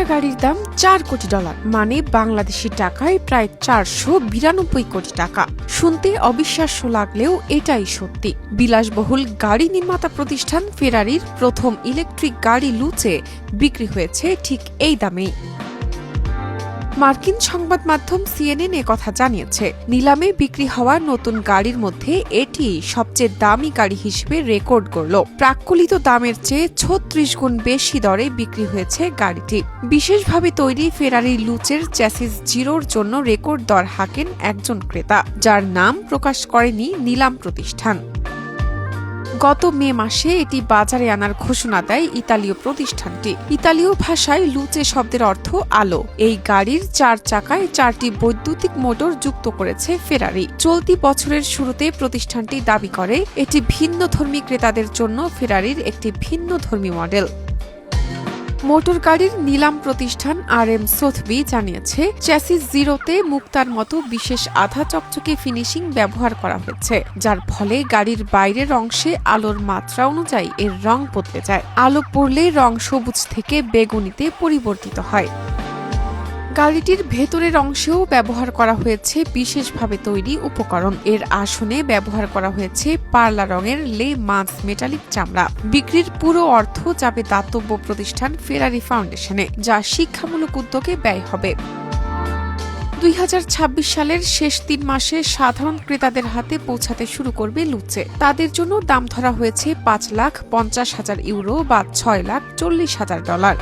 একটা গাড়ির দাম $4 কোটি, মানে বাংলাদেশি টাকায় প্রায় 492 কোটি টাকা। শুনতে অবিশ্বাস্য লাগলেও এটাই সত্যি। বিলাসবহুল গাড়ি নির্মাতা প্রতিষ্ঠান ফেরারির প্রথম ইলেকট্রিক গাড়ি লুচে বিক্রি হয়েছে ঠিক এই দামেই। মার্কিন সংবাদ মাধ্যম CNN কথা জানিয়েছে, নিলামে বিক্রি হওয়া নতুন গাড়ির মধ্যে এটি সবচেয়ে দামি গাড়ি হিসেবে রেকর্ড করল। প্রাক্কলিত দামের চেয়ে 36 গুণ বেশি দরে বিক্রি হয়েছে গাড়িটি। বিশেষভাবে তৈরি ফেরারি লুচের চ্যাসিস জিরোর জন্য রেকর্ড দর হাঁকেন একজন ক্রেতা, যার নাম প্রকাশ করেনি নিলাম প্রতিষ্ঠান। গত মে মাসে এটি বাজারে আনার ঘোষণা দেয় ইতালীয় প্রতিষ্ঠানটি। ইতালীয় ভাষায় লুচে শব্দের অর্থ আলো। এই গাড়ির 4 চাকায় 4টি বৈদ্যুতিক মোটর যুক্ত করেছে ফেরারি। চলতি বছরের শুরুতে প্রতিষ্ঠানটি দাবি করে এটি ভিন্নধর্মী ক্রেতাদের জন্য ফেরারির একটি ভিন্নধর্মী মডেল। মোটর গাড়ির নিলাম প্রতিষ্ঠান RM সোথবি জানিয়েছে, চ্যাসিস জিরোতে মুক্তার মতো বিশেষ আধা চকচকে ফিনিশিং ব্যবহার করা হয়েছে, যার ফলে গাড়ির বাইরের অংশে আলোর মাত্রা অনুযায়ী এর রং বদলে যায়। আলো পড়লে রং সবুজ থেকে বেগুনিতে পরিবর্তিত হয়। গাড়িটির ভেতরের অংশেও ব্যবহার করা হয়েছে বিশেষভাবে তৈরি উপকরণ। এর আসনে ব্যবহার করা হয়েছে পার্লা রঙের লে মান্স মেটালিক চামড়া। বিক্রির পুরো অর্থ যাবে দাতব্য প্রতিষ্ঠান ফেরারি ফাউন্ডেশনে, যা শিক্ষামূলক উদ্যোগে ব্যয় হবে। 2026 সালের শেষ 3 মাসে সাধারণ ক্রেতাদের হাতে পৌঁছাতে শুরু করবে লুচে। তাদের জন্য দাম ধরা হয়েছে €5,50,000 বা $6,40,000।